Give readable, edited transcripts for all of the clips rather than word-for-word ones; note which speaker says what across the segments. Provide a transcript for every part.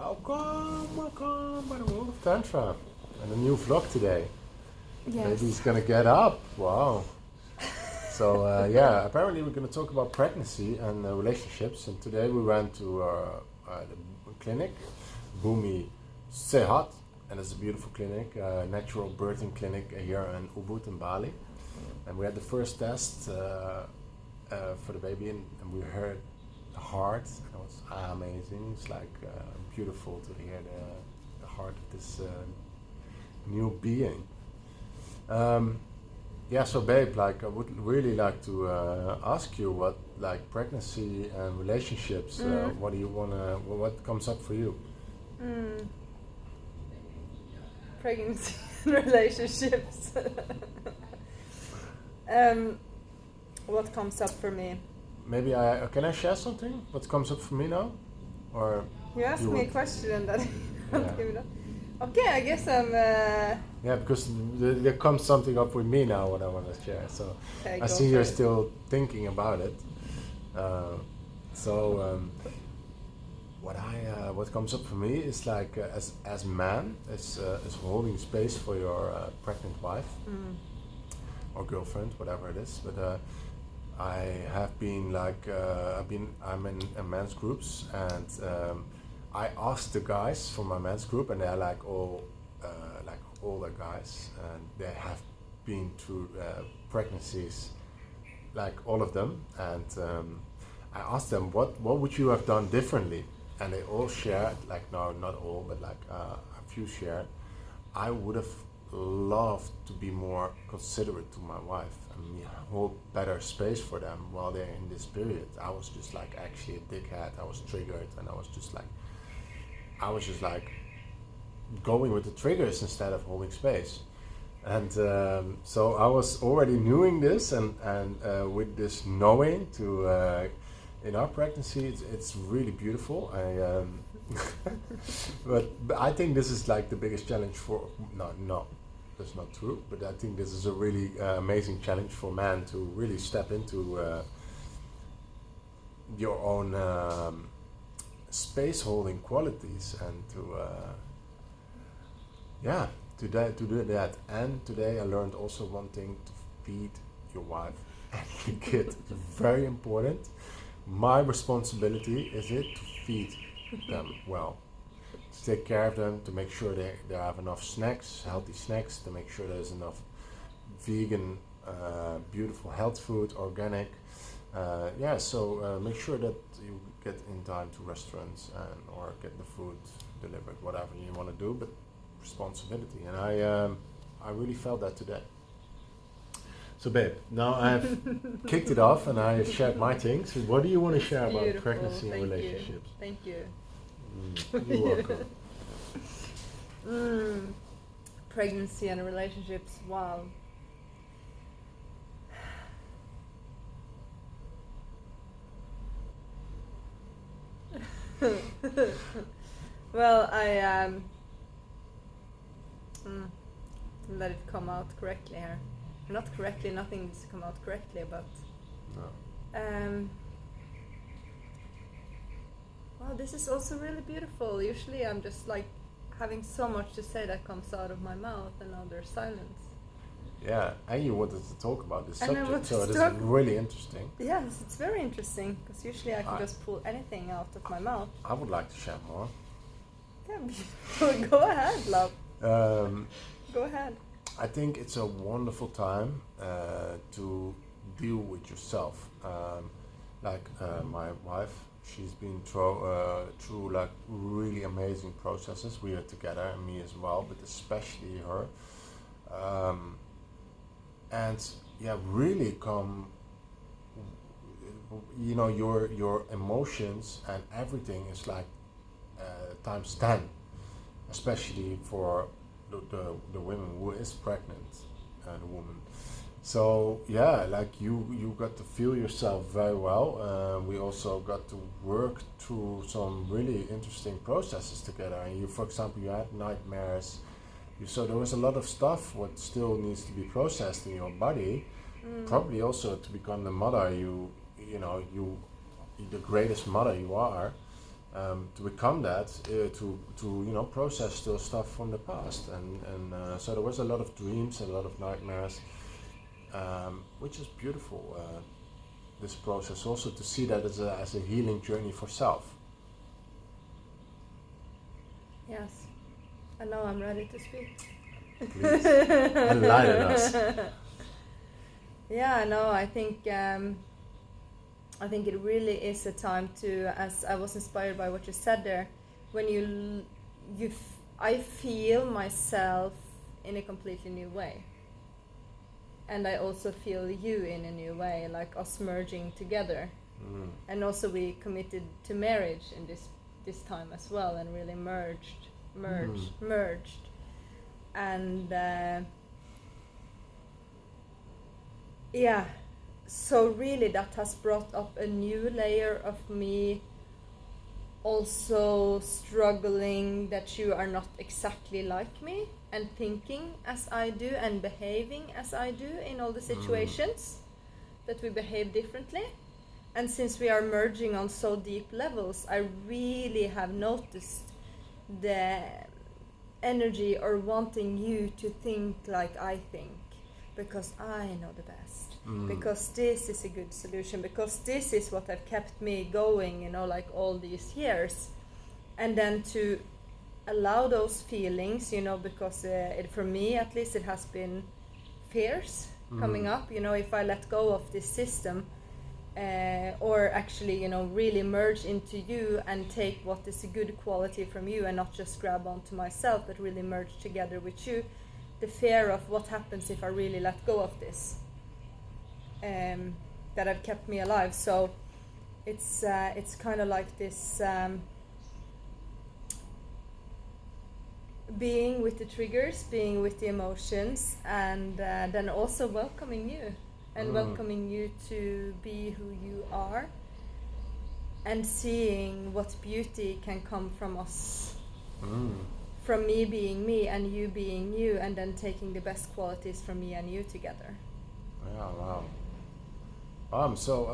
Speaker 1: Welcome by the world of Tantra. And a new vlog today.
Speaker 2: Yes.
Speaker 1: Baby's gonna get up. Wow. So apparently we're gonna talk about pregnancy and relationships. And today we went to the clinic, Bhumi Sehat, and it's a beautiful clinic, natural birthing clinic here in Ubud in Bali. And we had the first test for the baby, and we heard the heart. It was amazing. It's like beautiful to hear the heart of this new being. So babe, like I would really like to ask you what like pregnancy and relationships. What do you wanna? What comes up for you?
Speaker 2: Pregnancy and relationships. What comes up for me?
Speaker 1: Maybe can I share something? What comes up for me now? Or
Speaker 2: you asked me a question and then
Speaker 1: Yeah.
Speaker 2: give it up. Okay, I guess I'm.
Speaker 1: Yeah, because there comes something up with me now what I want to share. So
Speaker 2: Okay,
Speaker 1: I
Speaker 2: go
Speaker 1: see
Speaker 2: for
Speaker 1: you're
Speaker 2: it.
Speaker 1: still thinking about it. What comes up for me is like as man is holding space for your pregnant wife or girlfriend, whatever it is. But I have been like I'm in men's groups, and I asked the guys from my men's group, and they're like all like older guys, and they have been through pregnancies, like all of them. And I asked them, what would you have done differently? And they all shared, like no, not all, but like a few shared. I would have loved to be more considerate to my wife and hold better space for them while they're in this period. I was just like actually a dickhead. I was triggered, and I was just like going with the triggers instead of holding space. And so I was already knowing this, and with this knowing to in our pregnancy, it's really beautiful. But I think this is like the biggest challenge for no, that's not true. But I think this is a really amazing challenge for man to really step into your own space holding qualities, and to do that. And today I learned also one thing: to feed your wife and the kid. It's very important. My responsibility is it to feed them well, to take care of them, to make sure they have enough snacks, healthy snacks, to make sure there's enough vegan, beautiful health food, organic. So make sure that you get in time to restaurants or get the food delivered, whatever you want to do, but responsibility. And I really felt that today. So babe, now I've kicked it off and I shared my things. What do you want to share about
Speaker 2: Beautiful.
Speaker 1: pregnancy and
Speaker 2: Thank
Speaker 1: relationships?
Speaker 2: You. Thank you.
Speaker 1: You're welcome.
Speaker 2: Pregnancy and relationships. Wow. Well, I let it come out correctly here. Not correctly, nothing needs to come out correctly, but
Speaker 1: No.
Speaker 2: wow, this is also really beautiful. Usually I'm just like having so much to say that comes out of my mouth, and now there's silence.
Speaker 1: Yeah, and you wanted to talk about this
Speaker 2: And I
Speaker 1: subject,
Speaker 2: wanted
Speaker 1: so
Speaker 2: to
Speaker 1: it is
Speaker 2: talk-
Speaker 1: really interesting.
Speaker 2: Yes, it's very interesting, because usually I can just pull anything out of my mouth.
Speaker 1: I would like to share more.
Speaker 2: Yeah, beautiful. Go ahead, love. Go ahead.
Speaker 1: I think it's a wonderful time to deal with yourself. My wife, she's been through like really amazing processes. We are together, and me as well, but especially her. Really come. You know, your emotions and everything is like times 10, especially for the women who is pregnant, the woman. So yeah, like you got to feel yourself very well. We also got to work through some really interesting processes together. And you, for example, you had nightmares. So there was a lot of stuff what still needs to be processed in your body. Probably also to become the mother you know, the greatest mother you are. to become that, to process those stuff from the past, and so there was a lot of dreams, a lot of nightmares, which is beautiful. This process also to see that as a healing journey for self.
Speaker 2: Yes. And now I'm ready to speak.
Speaker 1: Please enlighten us.
Speaker 2: Yeah, no, I think it really is a time to, as I was inspired by what you said there, when I feel myself in a completely new way, and I also feel you in a new way, like us merging together. And also we committed to marriage in this time as well, and really merged, and yeah. So really that has brought up a new layer of me also struggling that you are not exactly like me, and thinking as I do and behaving as I do in all the situations, that we behave differently. And since we are merging on so deep levels, I really have noticed the energy or wanting you to think like I think, because I know the best. Because this is a good solution, because this is what have kept me going, like all these years. And then to allow those feelings, because for me at least it has been fears coming up, if I let go of this system, or actually, really merge into you and take what is a good quality from you and not just grab onto myself, but really merge together with you, the fear of what happens if I really let go of this. That have kept me alive. So it's kind of like this being with the triggers, being with the emotions, and then also welcoming you, and welcoming you to be who you are, and seeing what beauty can come from us, from me being me and you being you, and then taking the best qualities from me and you together.
Speaker 1: Yeah, wow. I'm so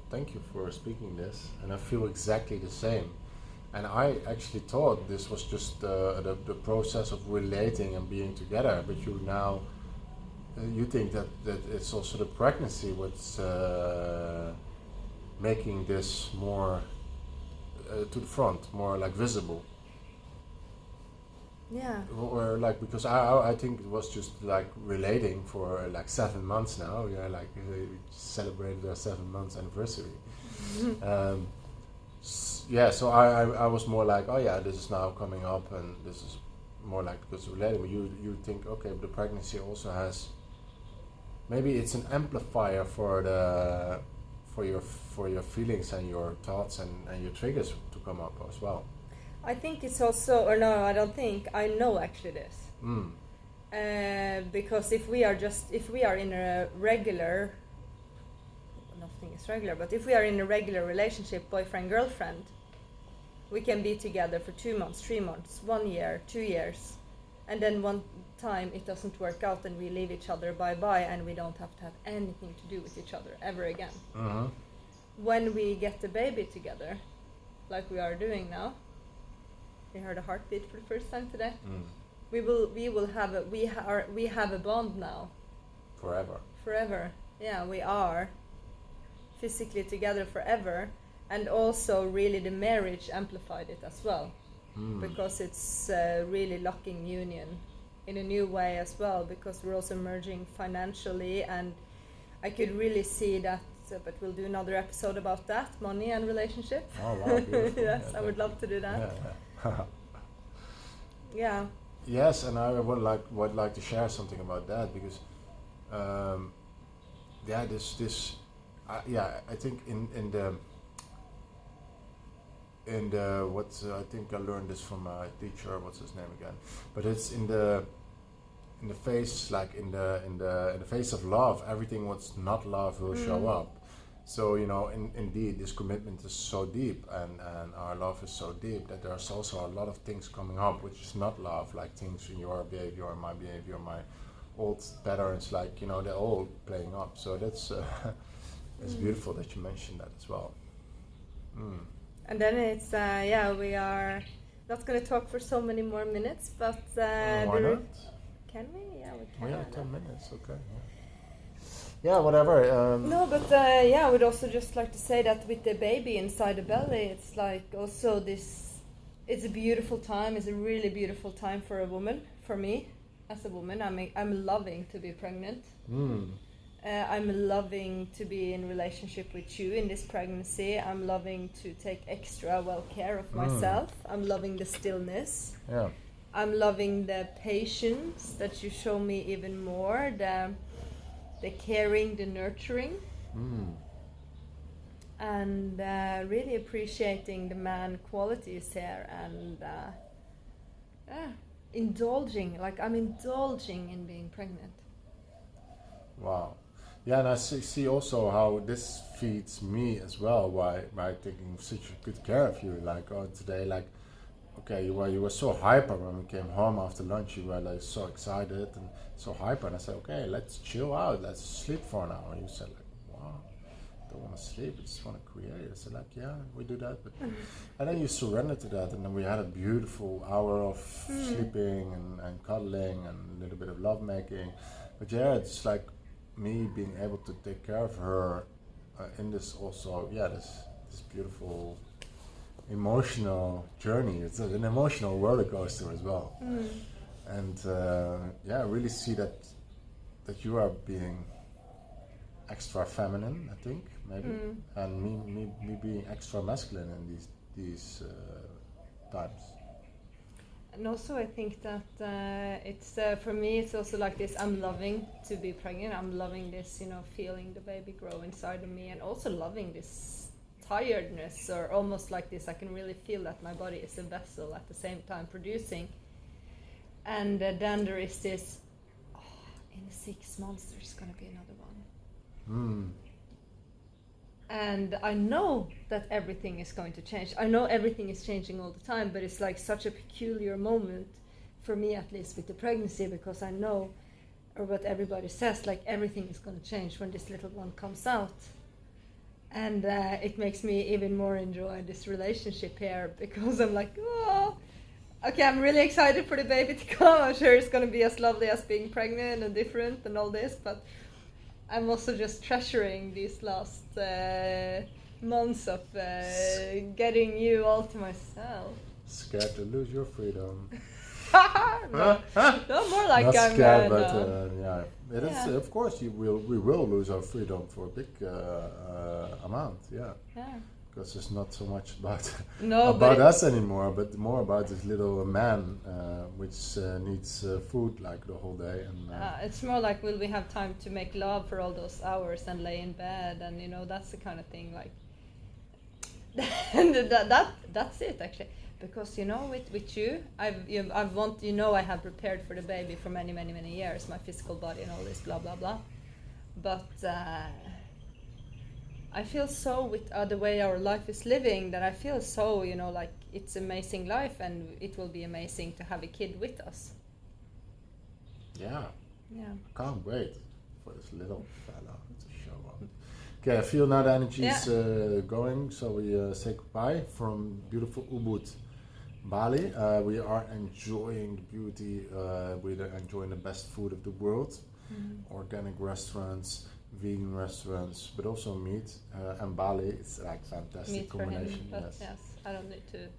Speaker 1: thank you for speaking this, and I feel exactly the same. And I actually thought this was just the process of relating and being together, but you now you think that it's also the pregnancy what's making this more to the front, more like visible.
Speaker 2: Yeah.
Speaker 1: Or like, because I think it was just like relating for like 7 months now. Yeah, like we celebrated our 7 months anniversary. Yeah, so I was more like, oh yeah, this is now coming up, and this is more like, because relating. But you think, okay, but the pregnancy also has, maybe it's an amplifier for your feelings and your thoughts and your triggers to come up as well.
Speaker 2: I think it's also, or no, I don't think, I know actually this. Because if we are in a regular, nothing is regular, but if we are in a regular relationship, boyfriend, girlfriend, we can be together for 2 months, 3 months, 1 year, 2 years, and then one time it doesn't work out and we leave each other bye-bye, and we don't have to have anything to do with each other ever again. When we get the baby together, like we are doing now, we heard a heartbeat for the first time today. We have a bond now. Forever. Yeah, we are physically together forever, and also really the marriage amplified it as well, because it's really locking union in a new way as well, because we're also merging financially, and I could really see that. But we'll do another episode about that, money and relationship.
Speaker 1: Oh wow, beautiful.
Speaker 2: Yes, I would love to do that.
Speaker 1: Yeah.
Speaker 2: Yeah.
Speaker 1: Yes, and I would like to share something about that, because I think in the what I think I learned this from my teacher. What's his name again? But it's in the face, like in the face of love, everything what's not love will show up. So indeed, this commitment is so deep, and our love is so deep, that there's also a lot of things coming up which is not love, like things in your behavior, my behavior, my old patterns, like they're all playing up. So that's it's beautiful that you mentioned that as well.
Speaker 2: And then it's we are not going to talk for so many more minutes, but
Speaker 1: Why not?
Speaker 2: Can we? Yeah, we can.
Speaker 1: We have 10 minutes, okay. Yeah, whatever.
Speaker 2: No, but I would also just like to say that with the baby inside the belly, it's like also this. It's a beautiful time. It's a really beautiful time for a woman. For me, as a woman, I'm loving to be pregnant. I'm loving to be in relationship with you in this pregnancy. I'm loving to take extra well care of myself. I'm loving the stillness.
Speaker 1: Yeah.
Speaker 2: I'm loving the patience that you show me even more. The caring, the nurturing, and really appreciating the man qualities here, and indulging. Like I'm indulging in being pregnant.
Speaker 1: Wow. Yeah, and I see also how this feeds me as well by taking such good care of you. Like today, like okay, you were so hyper when we came home after lunch. You were like so excited and so hyper, and I said, okay, let's chill out, let's sleep for an hour. And you said like, wow, I don't want to sleep, I just want to create. I said like, yeah, we do that, but and then you surrendered to that, and then we had a beautiful hour of sleeping and cuddling and a little bit of love making. But yeah, it's like me being able to take care of her in this also, this beautiful emotional journey. It's an emotional roller coaster as well. And I really see that you are being extra feminine, I think, maybe, and me being extra masculine in these times.
Speaker 2: And also I think that it's for me it's also like this, I'm loving to be pregnant, I'm loving this, feeling the baby grow inside of me, and also loving this tiredness, or almost like this, I can really feel that my body is a vessel at the same time producing. And then there is this, in 6 months there's going to be another one. And I know that everything is going to change. I know everything is changing all the time, but it's like such a peculiar moment, for me at least, with the pregnancy, because I know, or what everybody says, like everything is going to change when this little one comes out. And it makes me even more enjoy this relationship here, because I'm like, okay, I'm really excited for the baby to come. I'm sure it's going to be as lovely as being pregnant and different and all this, but I'm also just treasuring these last months of getting you all to myself.
Speaker 1: Scared to lose your freedom.
Speaker 2: No, more like
Speaker 1: not
Speaker 2: I'm
Speaker 1: scared, but it is. Of course, we will lose our freedom for a big amount. Yeah. Because it's not so much about us anymore, but more about this little man which needs food like the whole day. And
Speaker 2: it's more like, will we have time to make love for all those hours and lay in bed, and that's the kind of thing. Like, and that's it actually. Because with you, I have prepared for the baby for many years, my physical body and all this blah blah blah. But I feel so with the way our life is living, that I feel so like it's amazing life, and it will be amazing to have a kid with us.
Speaker 1: Yeah.
Speaker 2: I
Speaker 1: can't wait for this little fella to show up. Okay, I feel now the energy is going, so we say goodbye from beautiful Ubud, Bali. We are enjoying the beauty, we're enjoying the best food of the world, organic restaurants, vegan restaurants, but also meat, and Bali, it's like fantastic
Speaker 2: meat
Speaker 1: combination.
Speaker 2: For him, but yes, I don't need to.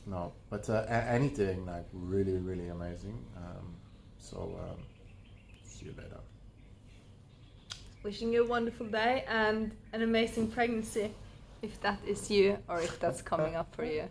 Speaker 1: No, but anything like really amazing. See you later.
Speaker 2: Wishing you a wonderful day and an amazing pregnancy, if that is you or if that's coming up for you.